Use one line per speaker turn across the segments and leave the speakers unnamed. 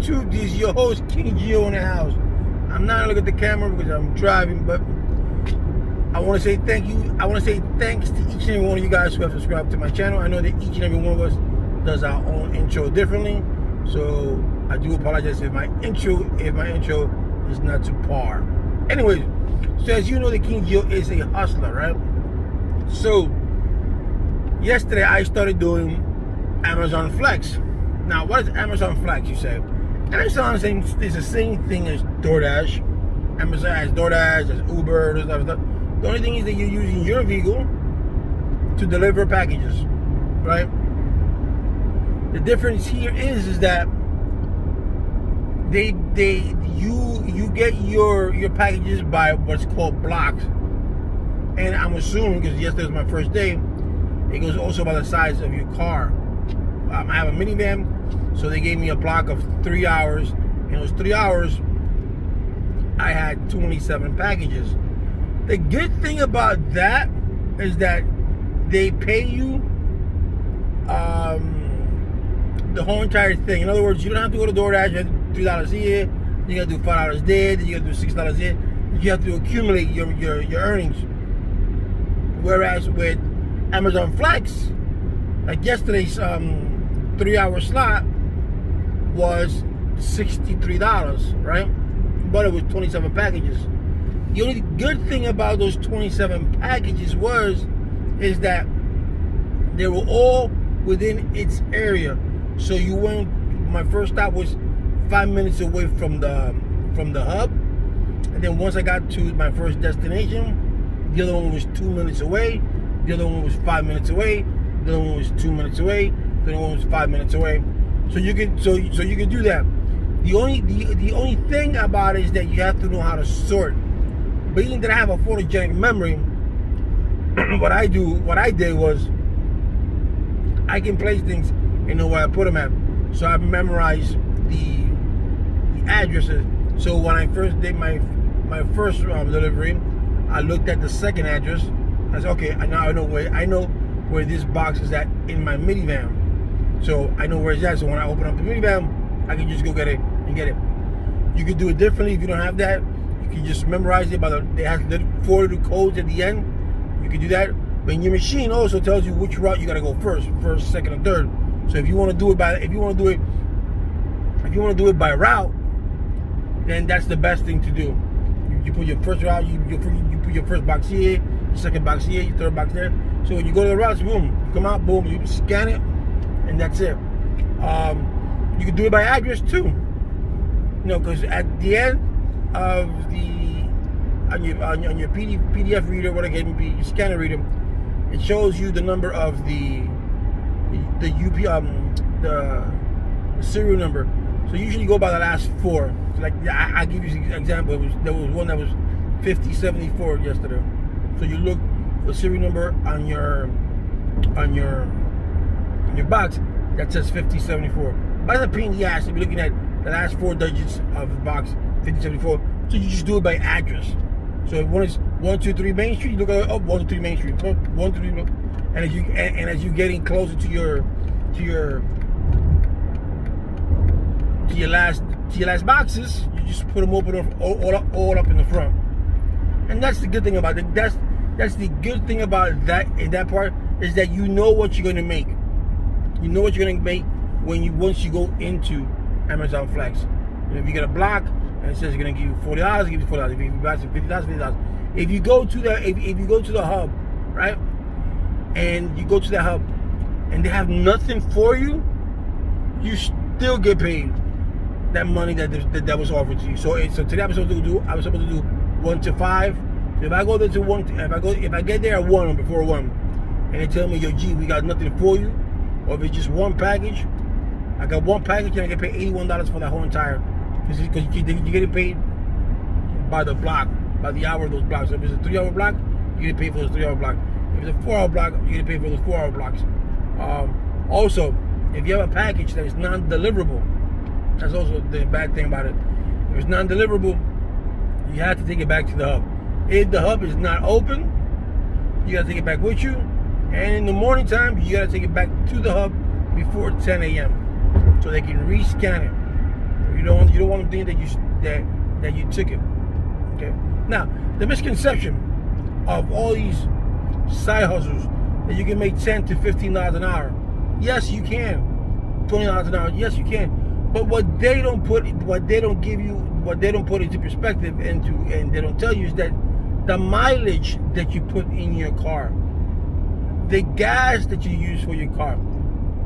YouTube? This is your host, King Geo in the house. I'm not looking at the camera because I'm driving, but I want to say thank you. I want to say thanks to each and every one of you guys who have subscribed to my channel. I know that each and every one of us does our own intro differently, so I do apologize if my intro is not to par. Anyways, so as you know, the King Geo is a hustler, right? So yesterday I started doing Amazon Flex. Now, what is Amazon Flex, you say? Amazon is the same thing as DoorDash. Amazon has DoorDash, has Uber, those type of stuff. The only thing is that you're using your vehicle to deliver packages, right? The difference here is that you get your packages by what's called blocks, and I'm assuming, because yesterday was my first day, it goes also by the size of your car. I have a minivan, so they gave me a block of 3 hours. In those 3 hours, I had 27 packages. The good thing about that is that they pay you the whole entire thing. In other words, you don't have to go to DoorDash. You have to do $3 here, you got to do $5 there, then you got to do $6 here. You have to accumulate your earnings. Whereas with Amazon Flex, like yesterday's 3 hour slot was $63, right? But it was 27 packages. The only good thing about those 27 packages is that they were all within its area. So you went. My first stop was 5 minutes away from the hub, and then once I got to my first destination, the other one was 2 minutes away. The other one was 5 minutes away. The other one was 2 minutes away. The other one was 5 minutes away. So you can do that. The only thing about it is that you have to know how to sort. Being that I have a photogenic memory, what I did was I can place things and know where I put them at. So I memorized the addresses. So when I first did my first delivery, I looked at the second address. I said, okay, now I know where this box is at in my minivan. So I know where it's at. So when I open up the minivan, I can just go get it and get it. You can do it differently if you don't have that. You can just memorize it they have the 4 little codes at the end. You can do that. But your machine also tells you which route you gotta go first, second, and third. So if you want to do it by route, then that's the best thing to do. You put your first route, you put your first box here, your second box here, your third box there. So when you go to the routes, boom, you come out, boom, you scan it, and that's it. You can do it by address too. Because at the end of on your PDF reader, whatever it can be, your scanner reader, it shows you the number of the serial number. So usually you go by the last 4. So like I give you an example. There was one that was 5074 yesterday. So you look for the serial number on your box that says 5074. By the pain in the ass, you'll be looking at the last 4 digits of the box 5074. So you just do it by address. So if one is 123 Main Street, you look at it, 123 Main Street, 123, and as you getting closer to your last boxes, you just put them all up in the front. And that's the good thing about it. That's the good thing about that in that part, is that you know what you're going to make. You know what you're going to make once you go into Amazon Flex. If you get a block and it says you're going to give you $40, give you $40. If you buy $50, $50. If you go to the hub, right, and you go to the hub and they have nothing for you, you still get paid that money that was offered to you. So today I was supposed to do 1 to 5. So if I go there to 1, if I get there at 1 or before 1, and they tell me, yo, G, we got nothing for you, or if it's just one package, I got one package and I get paid $81 for that whole entire, because you're getting paid by the block, by the hour of those blocks. So if it's a 3 hour block, you get paid for those 3 hour blocks. If it's a 4 hour block, you get paid for those 4 hour blocks. Also, if you have a package that is non-deliverable, that's also the bad thing about it. If it's non-deliverable, you have to take it back to the hub. If the hub is not open, you gotta take it back with you. And in the morning time, you gotta take it back to the hub before 10 a.m. so they can rescan it. don't want to think that you took it. Okay. Now, the misconception of all these side hustles that you can make $10 to $15 an hour. Yes, you can. $20 an hour. Yes, you can. But what they don't put into perspective and they don't tell you is that the mileage that you put in your car, the gas that you use for your car,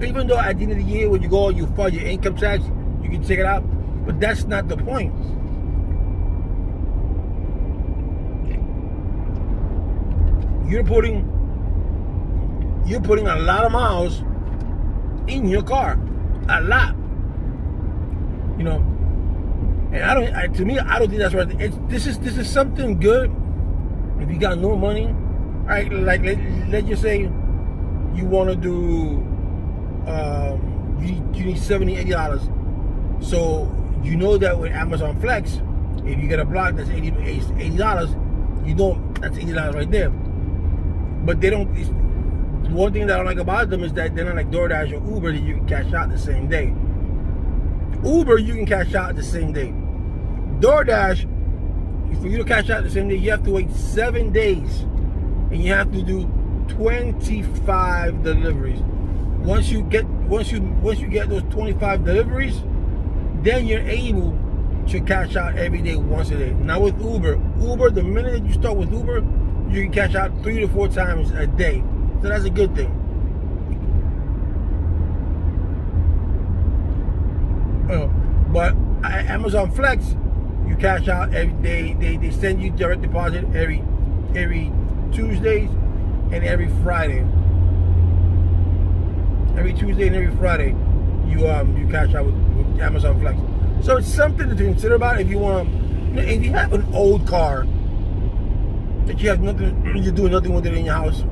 even though at the end of the year when you go you file your income tax, you can take it out, but that's not the point. You're putting a lot of miles in your car, a lot. You know, and I don't think that's right. This is something good. If you got no money, right? Like let's just say you want to do, you need $70, $80. So you know that with Amazon Flex, if you get a block that's $80, that's $80 right there. But they don't. One thing that I don't like about them is that they're not like DoorDash or Uber that you can cash out the same day. Uber, you can cash out the same day. DoorDash, for you to cash out the same day, you have to wait 7 days, and you have to do 25 deliveries. Once you get those 25 deliveries, then you're able to cash out every day, once a day. Now with Uber, the minute that you start with Uber, you can cash out 3 to 4 times a day. So that's a good thing. But Amazon Flex, you cash out every day. They send you direct deposit every Tuesdays and every Friday. Every Tuesday and every Friday, you cash out with Amazon Flex. So it's something to consider about if you want. If you have an old car that you're doing nothing with it in your house,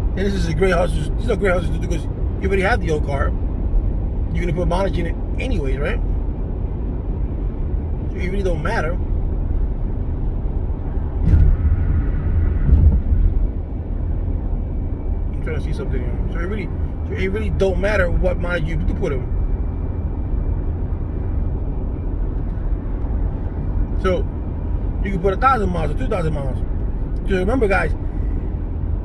and this is a great house. These are great houses to do because you already have the old car. You're gonna put mileage in it anyways, right? So it really don't matter. I'm trying to see something here. So it really don't matter what mileage you put in. So you can put 1,000 miles or 2,000 miles. Because remember, guys,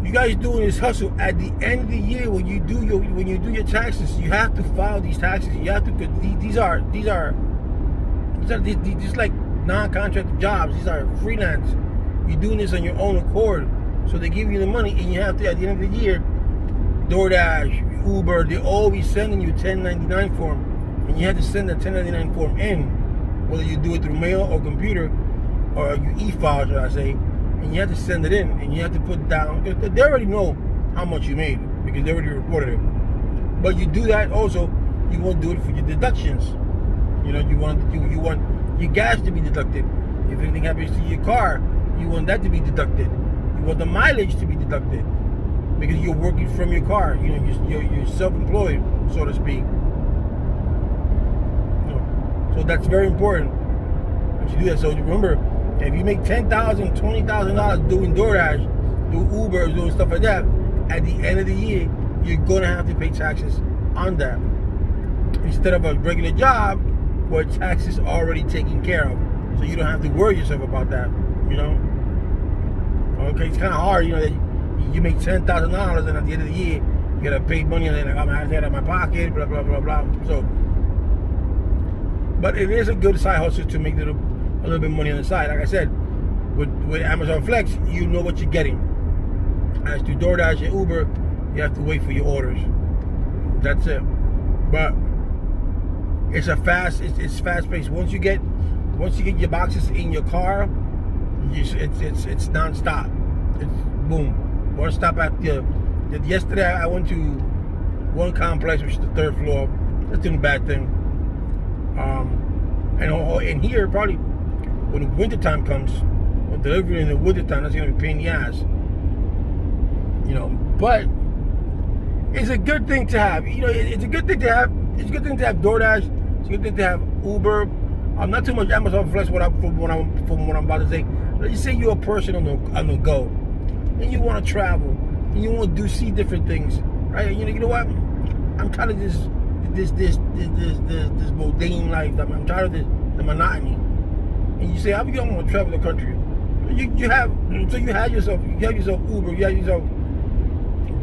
you guys doing this hustle at the end of the year when you do your taxes, you have to file these taxes. You have to, these are like non-contract jobs. These are freelance. You're doing this on your own accord. So they give you the money, and you have to, at the end of the year, DoorDash, Uber, they're always sending you a 1099 form, and you have to send the 1099 form in, whether you do it through mail or computer, or you e-file, should I say, and you have to send it in, and you have to put down. They already know how much you made because they already reported it. But you do that also, you won't do it for your deductions. You know, you want your gas to be deducted. If anything happens to your car, you want that to be deducted. You want the mileage to be deducted because you're working from your car. You know, you're self-employed, so to speak. You know, so that's very important that you do that. So remember, if you make $10,000, $20,000 doing DoorDash, doing Uber, doing stuff like that, at the end of the year, you're gonna have to pay taxes on that instead of a regular job where taxes are already taken care of, so you don't have to worry yourself about that. You know, okay, it's kind of hard, you know, that you make $10,000 and at the end of the year you gotta pay money on it. Like, I'm gonna have that out of my pocket, blah blah blah blah. So, but it is a good side hustle to make a little bit of money on the side. Like I said, with Amazon Flex, you know what you're getting. As to DoorDash and Uber, you have to wait for your orders. That's it. But it's fast paced. Once you get your boxes in your car, it's non-stop. It's boom. One stop at yesterday I went to one complex, which is the 3rd floor. That's doing a bad thing. And here probably when the winter time comes, or delivery in the winter time, that's gonna be a pain in the ass. You know, but it's a good thing to have. You know, it's a good thing to have. It's a good thing to have DoorDash. It's a good thing to have Uber. Not too much Amazon Flex. From what I'm about to say. Let's just say you're a person on the go, and you want to travel, and you want to see different things, right? You know what? I'm kind of just this mundane life. I'm tired of the monotony. And you say, how you don't want to travel the country? You have yourself Uber, you have yourself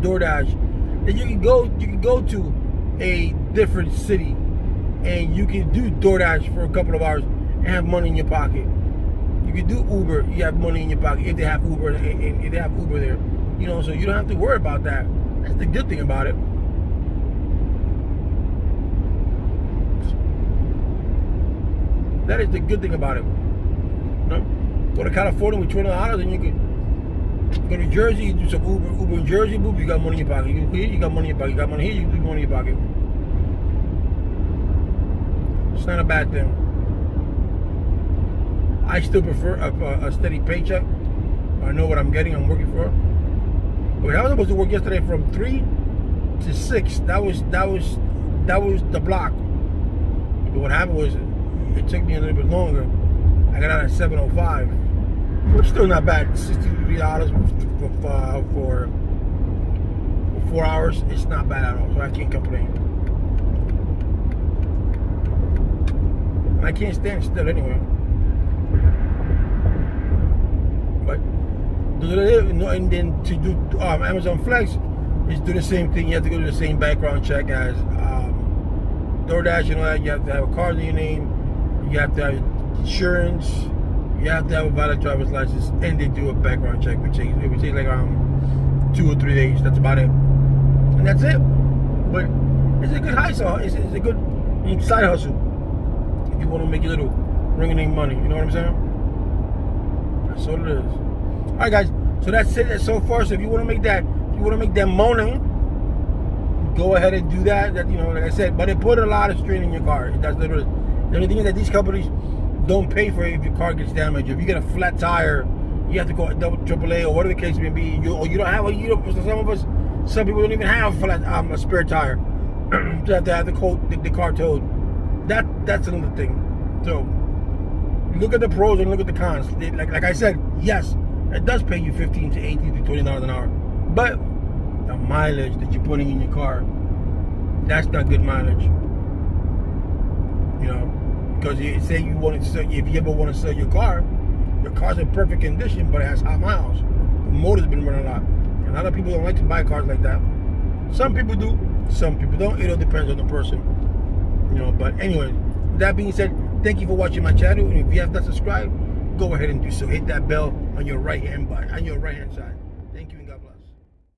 DoorDash, and you can go to a different city, and you can do DoorDash for a couple of hours and have money in your pocket. You can do Uber, you have money in your pocket if they have Uber, and if they have Uber there, you know, so you don't have to worry about that. That's the good thing about it. That is the good thing about it. You know? Go to California with $20 and you can go to Jersey, you do some Uber in Jersey, boop, you got money in your pocket. You got money in your pocket. You got money here, you got money in your pocket. It's not a bad thing. I still prefer a steady paycheck. I know what I'm getting, I'm working for. But I was supposed to work yesterday from 3 to 6. That was the block. But what happened was it took me a little bit longer. I got out at 7:05, which is still not bad. $63 for 4 hours. It's not bad at all. So I can't complain. And I can't stand still anyway. But and then to do Amazon Flex is do the same thing. You have to go to the same background check as DoorDash and all that. You have to have a card in your name. You have to have insurance. You have to have a valid driver's license, and they do a background check, which takes like 2 or 3 days. That's about it, and that's it. But it's a good hustle. It's a good side hustle if you want to make a little ring-a-ding money. You know what I'm saying? That's all it is. All right, guys. So that's it so far. So if you want to make that money, go ahead and do that. That, you know, like I said, but it put a lot of strain in your car. That's literally the only thing is that these companies don't pay for it if your car gets damaged. If you get a flat tire, you have to go AAA or whatever the case may be. Or you don't have some people don't even have a spare tire. You have to have the car towed. That's another thing. So look at the pros and look at the cons. Like I said, yes, it does pay you $15 to $18 to $20 an hour, but the mileage that you're putting in your car, that's not good mileage. You know. Because you say if you ever want to sell your car's in perfect condition, but it has high miles. The motor's been running a lot. And a lot of people don't like to buy cars like that. Some people do, some people don't. It all depends on the person. You know, but anyway, with that being said, thank you for watching my channel. And if you have not subscribed, go ahead and do so. Hit that bell on your right hand side. Thank you and God bless.